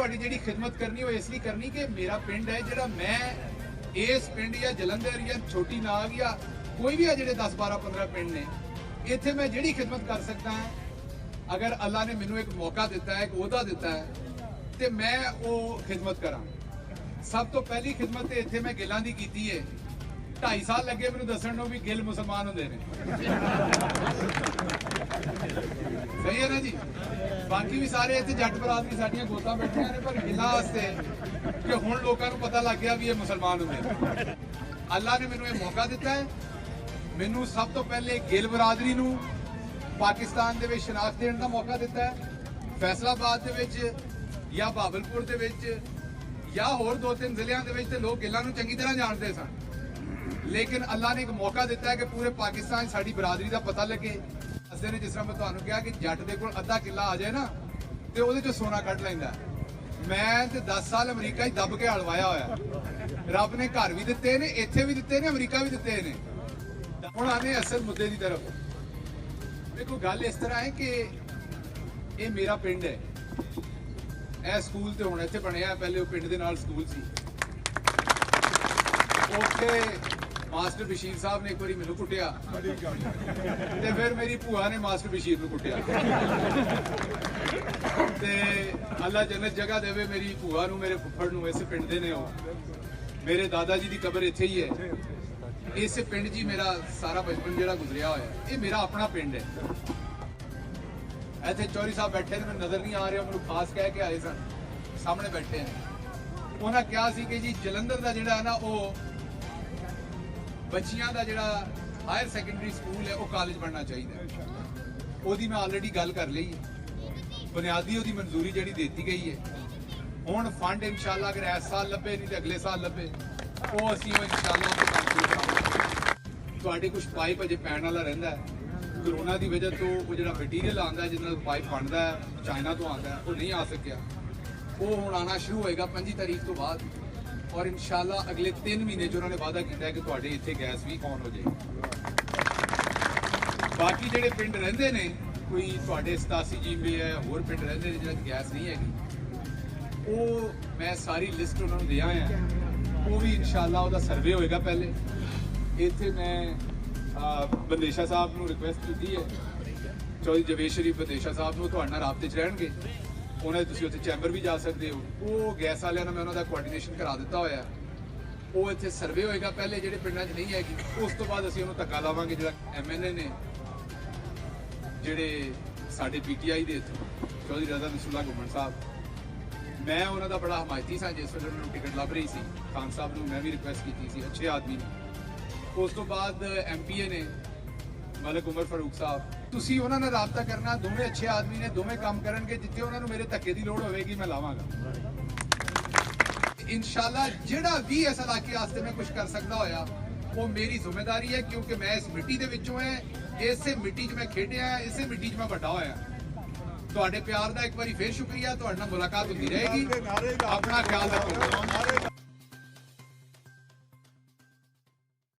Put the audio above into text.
ਤੁਹਾਡੀ ਜਿਹੜੀ ਖਿਦਮਤ ਕਰਨੀ ਉਹ ਇਸ ਲਈ ਕਰਨੀ ਕਿ ਮੇਰਾ ਪਿੰਡ ਹੈ ਜਿਹੜਾ ਮੈਂ ਇਸ ਪਿੰਡ ਜਾਂ ਜਲੰਧਰ ਜਾਂ ਛੋਟੀ ਨਾਗ ਜਾਂ ਕੋਈ ਵੀ ਆ ਜਿਹੜੇ 10 12 15 ਪਿੰਡ ਨੇ ਇੱਥੇ ਮੈਂ ਜਿਹੜੀ ਖਿਦਮਤ ਕਰ ਸਕਦਾ ਹਾਂ ਅਗਰ ਅੱਲਾ ਨੇ ਮੈਨੂੰ ਇੱਕ ਮੌਕਾ ਦਿੱਤਾ ਹੈ ਇੱਕ ਅਹੁਦਾ ਦਿੱਤਾ ਹੈ ਤੇ ਮੈਂ ਉਹ ਖਿਦਮਤ ਕਰਾਂ। ਸਭ ਤੋਂ ਪਹਿਲੀ ਖਿਦਮਤ ਤੇ ਇੱਥੇ ਮੈਂ ਗਿੱਲਾਂ ਦੀ ਕੀਤੀ ਹੈ। 2.5 ਸਾਲ ਲੱਗੇ ਮੈਨੂੰ ਦੱਸਣ ਨੂੰ ਵੀ ਗਿੱਲ ਮੁਸਲਮਾਨ ਹੁੰਦੇ ਨੇ। ਸਹੀ ਹੈ ਨਾ ਜੀ। ਬਾਕੀ ਵੀ ਸਾਰੇ ਇੱਥੇ ਜੱਟ ਬਰਾਦਰੀ ਸਾਡੀਆਂ ਗੋਤਾਂ ਬੈਠੀਆਂ ਨੇ ਪਰ ਗਿੱਲਾਂ ਵਾਸਤੇ ਕਿ ਹੁਣ ਲੋਕਾਂ ਨੂੰ ਪਤਾ ਲੱਗ ਗਿਆ ਵੀ ਇਹ ਮੁਸਲਮਾਨ ਹੁੰਦੇ ਨੇ। ਅੱਲਾ ਨੇ ਮੈਨੂੰ ਇਹ ਮੌਕਾ ਦਿੱਤਾ ਹੈ। ਮੈਨੂੰ ਸਭ ਤੋਂ ਪਹਿਲੇ ਗਿੱਲ ਬਰਾਦਰੀ ਨੂੰ ਪਾਕਿਸਤਾਨ ਦੇ ਵਿੱਚ ਸ਼ਨਾਖਤ ਦੇਣ ਦਾ ਮੌਕਾ ਦਿੱਤਾ ਹੈ। ਫੈਸਲਾਬਾਦ ਦੇ ਵਿੱਚ ਜਾਂ ਬਾਬਲਪੁਰ ਦੇ ਵਿੱਚ ਜਾਂ ਹੋਰ 2-3 ਜ਼ਿਲ੍ਹਿਆਂ ਦੇ ਵਿੱਚ ਤੇ ਲੋਕ ਗਿੱਲਾਂ ਨੂੰ ਚੰਗੀ ਤਰ੍ਹਾਂ ਜਾਣਦੇ ਸਨ ਲੇਕਿਨ ਅੱਲਾ ਨੇ ਇੱਕ ਮੌਕਾ ਦਿੱਤਾ ਹੈ ਕਿ ਪੂਰੇ ਪਾਕਿਸਤਾਨ ਸਾਡੀ ਬਰਾਦਰੀ ਦਾ ਪਤਾ ਲੱਗੇ। ਅਸਲੇ ਨੇ ਜਿਸ ਤਰ੍ਹਾਂ ਮੈਂ ਤੁਹਾਨੂੰ ਕਿਹਾ ਕਿ ਜੱਟ ਦੇ ਕੋਲ ਅੱਧਾ ਕਿੱਲਾ ਆ ਜਾਏ ਨਾ ਤੇ ਉਹਦੇ ਚੋਂ ਸੋਨਾ ਕੱਢ ਲੈਂਦਾ। ਮੈਂ ਤੇ 10 ਸਾਲ ਅਮਰੀਕਾ ਹੀ ਦੱਬ ਕੇ ਹਲਵਾਇਆ ਹੋਇਆ। ਰੱਬ ਨੇ ਘਰ ਵੀ ਦਿੱਤੇ ਨੇ, ਇੱਥੇ ਵੀ ਦਿੱਤੇ ਨੇ, ਅਮਰੀਕਾ ਵੀ ਦਿੱਤੇ ਨੇ। ਹੁਣ ਆਨੇ ਅਸਲ ਮੁੱਦੇ ਦੀ ਤਰਫ। ਦੇਖੋ ਗੱਲ ਇਸ ਤਰ੍ਹਾਂ ਹੈ ਕਿ ਇਹ ਮੇਰਾ ਪਿੰਡ ਹੈ। ਇਹ ਸਕੂਲ ਤੇ ਹੁਣ ਇੱਥੇ ਬਣਿਆ, ਪਹਿਲੇ ਉਹ ਪਿੰਡ ਦੇ ਨਾਲ ਸਕੂਲ ਸੀ। ਉੱਥੇ ਮਾਸਟਰ ਬਸ਼ੀਰ ਸਾਹਿਬ ਨੇ ਇੱਕ ਵਾਰੀ ਮੈਨੂੰ ਕੁੱਟਿਆ ਤੇ ਫਿਰ ਮੇਰੀ ਭੂਆ ਨੇ ਮਾਸਟਰ ਬਸ਼ੀਰ ਨੂੰ ਕੁੱਟਿਆ ਤੇ ਅੱਲਾ ਜੰਨਤ ਜਗ੍ਹਾ ਦੇਵੇ ਮੇਰੀ ਭੂਆ ਨੂੰ, ਮੇਰੇ ਫੁੱਫੜ ਨੂੰ। ਇਸੇ ਪਿੰਡ ਦੇ ਨੇ ਉਹ। ਮੇਰੇ ਦਾਦਾ ਜੀ ਦੀ ਕਬਰ ਇੱਥੇ ਹੀ ਹੈ। ਇਸੇ ਪਿੰਡ 'ਚ ਹੀ ਮੇਰਾ ਸਾਰਾ ਬਚਪਨ ਜਿਹੜਾ ਗੁਜ਼ਰਿਆ ਹੋਇਆ। ਇਹ ਮੇਰਾ ਆਪਣਾ ਪਿੰਡ ਹੈ। ਇੱਥੇ ਚੌਧਰੀ ਸਾਹਿਬ ਬੈਠੇ ਨੇ, ਮੈਨੂੰ ਨਜ਼ਰ ਨਹੀਂ ਆ ਰਿਹਾ, ਮੈਨੂੰ ਖਾਸ ਕਹਿ ਕੇ ਆਏ ਸਨ, ਸਾਹਮਣੇ ਬੈਠੇ ਨੇ। ਉਹਨਾਂ ਕਿਹਾ ਸੀ ਕਿ ਜੀ ਜਲੰਧਰ ਦਾ ਜਿਹੜਾ ਹੈ ਨਾ ਉਹ ਬੱਚਿਆਂ ਦਾ ਜਿਹੜਾ ਹਾਇਰ ਸੈਕੰਡਰੀ ਸਕੂਲ ਹੈ ਉਹ ਕਾਲਜ ਬਣਨਾ ਚਾਹੀਦਾ। ਉਹਦੀ ਮੈਂ ਆਲਰੇਡੀ ਗੱਲ ਕਰ ਲਈ ਹੈ। ਬੁਨਿਆਦੀ ਉਹਦੀ ਮਨਜ਼ੂਰੀ ਜਿਹੜੀ ਦਿੱਤੀ ਗਈ ਹੈ। ਹੁਣ ਫੰਡ ਇਨਸ਼ਾਅੱਲਾ ਅਗਰ ਇਸ ਸਾਲ ਲੱਭੇ ਨਹੀਂ ਤੇ ਅਗਲੇ ਸਾਲ ਲੱਭੇ ਉਹ ਅਸੀਂ ਇਨਸ਼ਾਅੱਲਾ ਉੱਥੇ ਕੰਮ ਸ਼ੁਰੂ ਕਰਾਂਗੇ। ਤੁਹਾਡੇ ਕੁਝ ਪਾਈਪ ਅਜੇ ਪੈਣ ਵਾਲਾ ਰਹਿੰਦਾ ਹੈ। ਕਰੋਨਾ ਦੀ ਵਜ੍ਹਾ ਤੋਂ ਉਹ ਜਿਹੜਾ ਮਟੀਰੀਅਲ ਆਉਂਦਾ ਜਿਹਦੇ ਨਾਲ ਪਾਈਪ ਬਣਦਾ ਹੈ ਚਾਈਨਾ ਤੋਂ ਆਉਂਦਾ ਉਹ ਨਹੀਂ ਆ ਸਕਿਆ। ਉਹ ਹੁਣ ਆਉਣਾ ਸ਼ੁਰੂ ਹੋਏਗਾ 25 ਤਾਰੀਖ ਤੋਂ ਬਾਅਦ ਔਰ ਇਨਸ਼ਾਅੱਲਾ ਅਗਲੇ 3 ਮਹੀਨੇ 'ਚ ਉਹਨਾਂ ਨੇ ਵਾਅਦਾ ਕੀਤਾ ਹੈ ਕਿ ਤੁਹਾਡੇ ਇੱਥੇ ਗੈਸ ਵੀ ਆਨ ਹੋ ਜਾਏਗੀ। ਬਾਕੀ ਜਿਹੜੇ ਪਿੰਡ ਰਹਿੰਦੇ ਨੇ ਕੋਈ ਤੁਹਾਡੇ 87 ਜੀਬੀ ਹੈ, ਹੋਰ ਪਿੰਡ ਰਹਿੰਦੇ ਨੇ ਜਿਹੜਾ ਗੈਸ ਨਹੀਂ ਹੈਗੀ, ਉਹ ਮੈਂ ਸਾਰੀ ਲਿਸਟ ਉਹਨਾਂ ਨੂੰ ਦੇ ਆਇਆ। ਉਹ ਵੀ ਇਨਸ਼ਾਅੱਲਾ ਉਹਦਾ ਸਰਵੇ ਹੋਏਗਾ। ਪਹਿਲੇ ਇੱਥੇ ਮੈਂ ਬੰਦੇਸ਼ਾ ਸਾਹਿਬ ਨੂੰ ਰਿਕੁਐਸਟ ਕੀਤੀ ਹੈ, ਚੌਧਰੀ ਜਵੇਦ ਸ਼ਰੀਫ ਬੰਦੇਸ਼ਾ ਸਾਹਿਬ ਨੂੰ, ਤੁਹਾਡੇ ਨਾਲ ਰਾਬਤੇ 'ਚ ਰਹਿਣਗੇ। ਉਹਨਾਂ ਦੇ ਤੁਸੀਂ ਉੱਥੇ ਚੈਂਬਰ ਵੀ ਜਾ ਸਕਦੇ ਹੋ। ਉਹ ਗੈਸ ਵਾਲਿਆਂ ਨਾਲ ਮੈਂ ਉਹਨਾਂ ਦਾ ਕੋਆਰਡੀਨੇਸ਼ਨ ਕਰਾ ਦਿੱਤਾ ਹੋਇਆ। ਉਹ ਇੱਥੇ ਸਰਵੇ ਹੋਏਗਾ ਪਹਿਲੇ ਜਿਹੜੇ ਪਿੰਡਾਂ 'ਚ ਨਹੀਂ ਹੈਗੀ। ਉਸ ਤੋਂ ਬਾਅਦ ਅਸੀਂ ਉਹਨੂੰ ਧੱਕਾ ਲਾਵਾਂਗੇ। ਜਿਹੜਾ MNA ਨੇ ਜਿਹੜੇ ਸਾਡੇ PTI ਦੇ ਇੱਥੋਂ ਚੌਧਰੀ ਰਜ਼ਾ ਨਸਰੁੱਲਾ ਘੁੰਮਣ ਸਾਹਿਬ, ਮੈਂ ਉਹਨਾਂ ਦਾ ਬੜਾ ਹਮਾਇਤੀ ਸਾਂ ਜਿਸ ਵੇਲੇ ਉਹਨਾਂ ਨੂੰ ਟਿਕਟ ਲੱਭ ਰਹੀ ਸੀ। ਖਾਨ ਸਾਹਿਬ ਨੂੰ ਮੈਂ ਵੀ ਰਿਕੁਐਸਟ ਕੀਤੀ ਸੀ, ਅੱਛੇ ਆਦਮੀ ਨੇ। ਉਸ ਤੋਂ ਬਾਅਦ MPA ਨੇ ਮਲਕ ਉਮਰ ਫਾਰੂਕ ਸਾਹਿਬ, ਤੁਸੀਂ ਉਹਨਾਂ ਨਾਲ ਰਾਬਤਾ ਕਰਨਾ। ਦੋਵੇਂ ਅੱਛੇ ਆਦਮੀ ਨੇ, ਦੋਵੇਂ ਕੰਮ ਕਰਨਗੇ। ਜਿੱਥੇ ਉਹਨਾਂ ਨੂੰ ਮੇਰੇ ਧੱਕੇ ਦੀ ਲੋੜ ਹੋਵੇਗੀ ਮੈਂ ਲਾਵਾਂਗਾ ਇਨਸ਼ਾਅੱਲਾ। ਜਿਹੜਾ ਵੀ ਇਸ ਇਲਾਕੇ ਵਾਸਤੇ ਮੈਂ ਕੁਝ ਕਰ ਸਕਦਾ ਹੋਇਆ ਉਹ ਮੇਰੀ ਜ਼ਿੰਮੇਵਾਰੀ ਹੈ ਕਿਉਂਕਿ ਮੈਂ ਇਸ ਮਿੱਟੀ ਦੇ ਵਿੱਚੋਂ ਹੈ। ਇਸੇ ਮਿੱਟੀ 'ਚ ਮੈਂ ਖੇਡਿਆ, ਇਸੇ ਮਿੱਟੀ 'ਚ ਮੈਂ ਵੱਡਾ ਹੋਇਆ। ਤੁਹਾਡੇ ਪਿਆਰ ਦਾ ਇੱਕ ਵਾਰੀ ਫੇਰ ਸ਼ੁਕਰੀਆ। ਤੁਹਾਡੇ ਨਾਲ ਮੁਲਾਕਾਤ ਹੁੰਦੀ ਰਹੇਗੀ। ਆਪਣਾ ਖਿਆਲ ਰੱਖੋ।